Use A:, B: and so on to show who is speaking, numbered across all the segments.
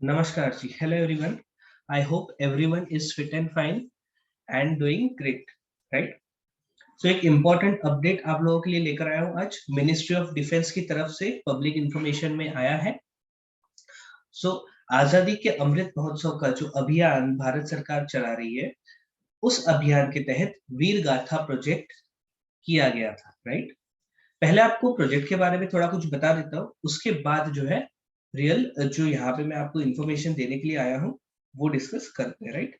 A: Namaskar ji. Hello everyone. I hope everyone is fit and fine and doing great, right? So एक important update आप लोगों के लिए लेकर आया हूँ आज मिनिस्ट्री ऑफ डिफेंस की तरफ से पब्लिक इंफॉर्मेशन में आया है। आजादी के अमृत महोत्सव का जो अभियान भारत सरकार चला रही है, उस अभियान के तहत वीर गाथा प्रोजेक्ट किया गया था, राइट? पहले आपको प्रोजेक्ट के बारे में थोड़ा कुछ बता देता हूँ, उसके बाद जो है रियल जो यहाँ पे मैं आपको इंफॉर्मेशन देने के लिए आया हूँ वो डिस्कस करते हैं, राइट?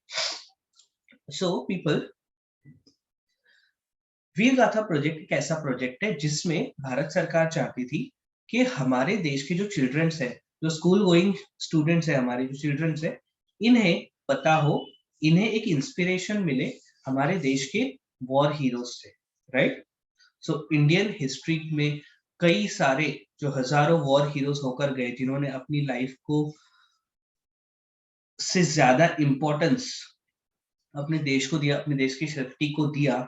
A: सो पीपल, वीर गाथा प्रोजेक्ट एक ऐसा प्रोजेक्ट है जिसमें भारत सरकार चाहती थी कि हमारे देश के जो चिल्ड्रंस है, जो स्कूल गोइंग स्टूडेंट्स है, हमारे जो चिल्ड्रंस है, इन्हें पता हो, इन्हें एक इंस्पिरेशन मिले हमारे देश के वॉर हीरोज से, राइट? सो इंडियन हिस्ट्री में कई सारे जो हजारों वॉर हीरोज होकर गए, जिन्होंने अपनी लाइफ को से ज्यादा इंपॉर्टेंस अपने देश को दिया, अपने देश की सेफ्टी को दिया,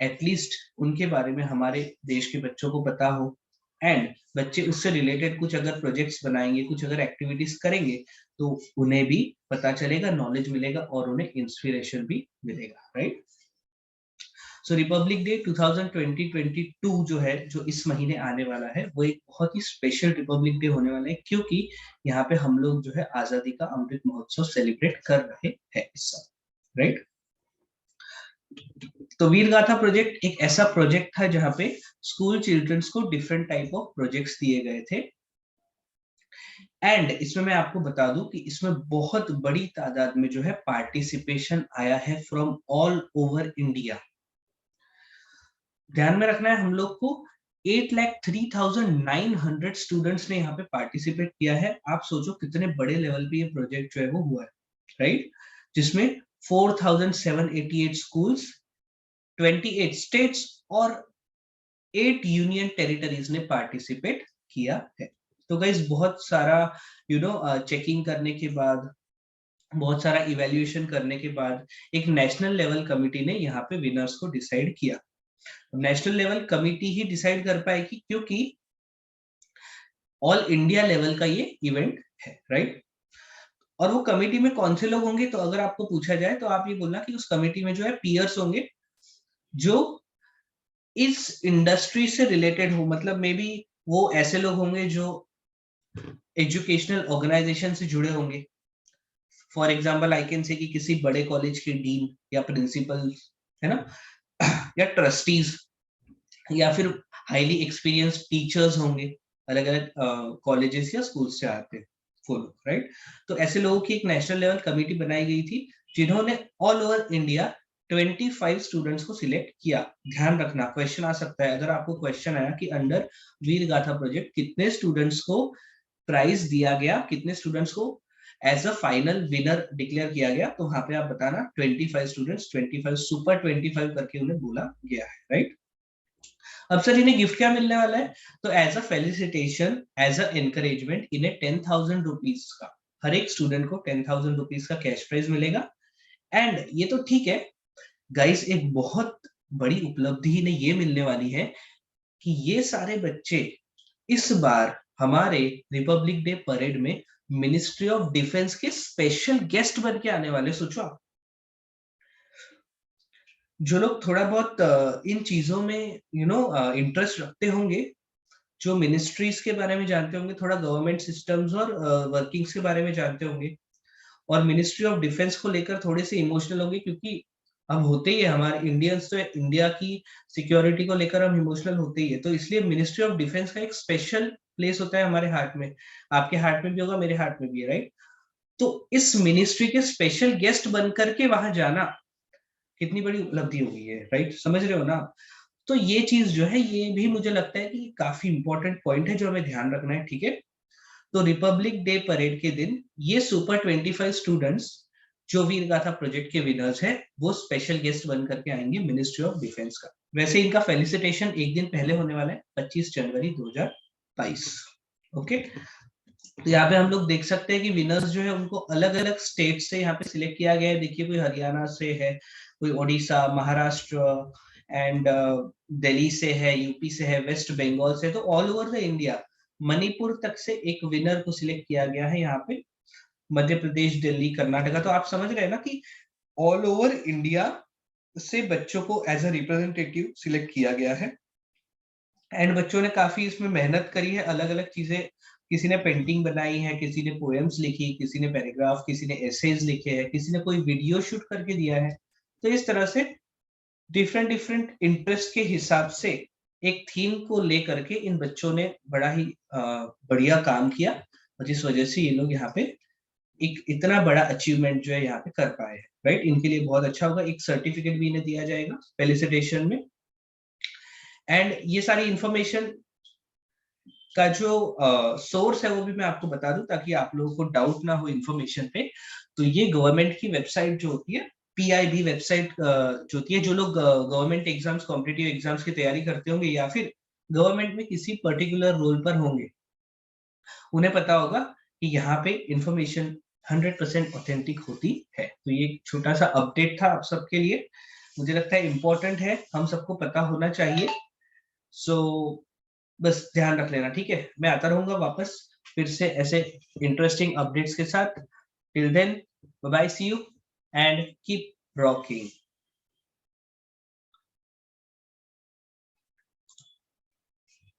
A: एटलीस्ट उनके बारे में हमारे देश के बच्चों को पता हो एंड बच्चे उससे रिलेटेड कुछ अगर प्रोजेक्ट्स बनाएंगे, कुछ अगर एक्टिविटीज करेंगे तो उन्हें भी पता चलेगा, नॉलेज मिलेगा और उन्हें इंस्पिरेशन भी मिलेगा, राइट? सो रिपब्लिक डे 2022 जो है, जो इस महीने आने वाला है, वो एक बहुत ही स्पेशल रिपब्लिक डे होने वाला है, क्योंकि यहाँ पे हम लोग जो है आजादी का अमृत महोत्सव सेलिब्रेट कर रहे हैं इस साल, राइट? तो वीर गाथा प्रोजेक्ट एक ऐसा प्रोजेक्ट था जहां पे स्कूल चिल्ड्रंस को डिफरेंट टाइप ऑफ प्रोजेक्ट्स दिए गए थे एंड इसमें मैं आपको बता दूं कि इसमें बहुत बड़ी तादाद में जो है पार्टिसिपेशन आया है फ्रॉम ऑल ओवर इंडिया। ध्यान में रखना है हम लोग को 8,03,900 स्टूडेंट्स ने यहाँ पे पार्टिसिपेट किया है। आप सोचो कितने बड़े लेवल पे ये प्रोजेक्ट जो है वो हुआ है, राइट? जिसमें 4,788 स्कूल्स, 28 स्टेट्स और 8 यूनियन टेरिटरीज ने पार्टिसिपेट किया है। तो गाइस बहुत सारा चेकिंग करने के बाद, बहुत सारा इवैल्यूएशन करने के बाद एक नेशनल लेवल कमिटी ने यहाँ पे विनर्स को डिसाइड किया। नेशनल लेवल कमिटी ही डिसाइड कर पाएगी क्योंकि ऑल इंडिया लेवल का ये इवेंट है, राइट? और वो कमिटी में कौन से लोग होंगे, तो अगर आपको पूछा जाए तो आप ये बोलना कि उस कमिटी में जो है पीयर्स होंगे जो इस इंडस्ट्री से रिलेटेड हो, मतलब मे बी वो ऐसे लोग होंगे जो एजुकेशनल ऑर्गेनाइजेशन से जुड़े होंगे। For example I can say कि किसी बड़े कॉलेज के डीन या प्रिंसिपल, है ना, या ट्रस्टीज, या फिर हाईली एक्सपीरियंस टीचर्स होंगे अलग अलग कॉलेजेस या स्कूल से आते हैं वो लोग, राइट? तो ऐसे लोगों की एक नेशनल लेवल कमिटी बनाई गई थी जिन्होंने ऑल ओवर इंडिया 25 स्टूडेंट्स को सिलेक्ट किया। ध्यान रखना, क्वेश्चन आ सकता है, अगर आपको क्वेश्चन आया कि अंडर वीर गाथा प्रोजेक्ट कितने स्टूडेंट्स को प्राइज दिया गया, कितने स्टूडेंट्स को as a final winner declare किया गया, तो वहां पे आप बताना 25 स्टूडेंट्स, 25 सुपर 25 करके उन्हें बोला गया है, राइट? अब सर इन्हें गिफ्ट क्या मिलने वाला है, तो as a felicitation, as a encouragement, इन्हें 10,000 रुपीज का, हर एक स्टूडेंट को 10,000 रुपीज का कैश प्राइज मिलेगा। एंड ये तो ठीक है गाइस, एक बहुत बड़ी उपलब्धि इन्हें ये मिलने वाली है कि ये सारे बच्चे इस बार हमारे रिपब्लिक डे परेड में मिनिस्ट्री ऑफ डिफेंस के स्पेशल गेस्ट बन के आने वाले। सोचो आप, जो लोग थोड़ा बहुत इन चीजों में इंटरेस्ट रखते होंगे, जो मिनिस्ट्रीज के बारे में जानते होंगे, थोड़ा गवर्नमेंट सिस्टम्स और वर्किंग्स के बारे में जानते होंगे, और मिनिस्ट्री ऑफ डिफेंस को लेकर थोड़े से इमोशनल होंगे, क्योंकि अब होते ही है हमारे इंडियंस, तो इंडिया की सिक्योरिटी को लेकर हम इमोशनल होते ही है, तो इसलिए मिनिस्ट्री ऑफ डिफेंस का एक स्पेशल प्लेस होता है हमारे हार्ट में। आपके हार्ट में भी होगा, मेरे हार्ट में भी है, राइट? तो इस मिनिस्ट्री के स्पेशल गेस्ट बन करके वहां जाना कितनी बड़ी उपलब्धि होगी है, राइट? समझ रहे हो ना? तो ये चीज जो है, ये भी मुझे लगता है कि काफी इंपॉर्टेंट पॉइंट है जो हमें ध्यान रखना है, ठीक है? तो रिपब्लिक डे परेड के दिन ये सुपर 25 स्टूडेंट्स जो वीर गाथा प्रोजेक्ट के विनर्स हैं, वो स्पेशल गेस्ट बन करके आएंगे मिनिस्ट्री ऑफ डिफेंस का। वैसे इनका फेलिसिटेशन एक दिन पहले होने वाला है, 25 जनवरी 2022। ओके, तो यहाँ पे हम लोग देख सकते हैं कि विनर्स जो है उनको अलग अलग स्टेट से यहाँ पे सिलेक्ट किया गया है। देखिए, कोई हरियाणा से है, कोई ओडिशा, महाराष्ट्र एंड दिल्ली से है, यूपी से है, वेस्ट बंगाल से, तो all over the India, Manipur तक से एक विनर को सिलेक्ट किया गया है यहाँ पे मध्य प्रदेश, दिल्ली, कर्नाटका, तो आप समझ रहे हैं ना कि ऑल ओवर इंडिया से बच्चों को एज अ रिप्रेजेंटेटिव सिलेक्ट किया गया है। एंड बच्चों ने काफी इसमें मेहनत करी है, अलग अलग चीजें, किसी ने पेंटिंग बनाई है, किसी ने पोएम्स लिखी, किसी ने पैराग्राफ, किसी ने एसेज लिखे हैं, किसी ने कोई वीडियो शूट करके दिया है। तो इस तरह से डिफरेंट डिफरेंट इंटरेस्ट के हिसाब से एक थीम को लेकर के इन बच्चों ने बड़ा ही बढ़िया काम किया, और जिस वजह से ये लोग यहाँ पे एक इतना बड़ा अचीवमेंट जो है यहाँ पे कर पाए हैं, राइट। इनके लिए बहुत अच्छा होगा, एक सर्टिफिकेट भी इन्हें दिया जाएगा फेलिसिटेशन में। एंड ये सारी इंफॉर्मेशन का जो सोर्स है वो भी मैं आपको बता दूं, ताकि आप लोगों को डाउट ना हो इंफॉर्मेशन पे। तो ये गवर्नमेंट की वेबसाइट जो होती है, PIB वेबसाइट जो होती है, जो लोग गवर्नमेंट एग्जाम्स, कॉम्पिटिटिव एग्जाम्स की तैयारी करते होंगे या फिर गवर्नमेंट में किसी पर्टिकुलर रोल पर होंगे, उन्हें पता होगा कि यहाँ पे इंफॉर्मेशन 100% ऑथेंटिक होती है। तो ये एक छोटा सा अपडेट था आप सबके लिए, मुझे लगता है इम्पोर्टेंट है, हम सबको पता होना चाहिए। सो बस ध्यान रख लेना, ठीक है। मैं आता रहूंगा वापस फिर से ऐसे इंटरेस्टिंग अपडेट्स के साथ। Till then, bye bye, see you and keep rocking.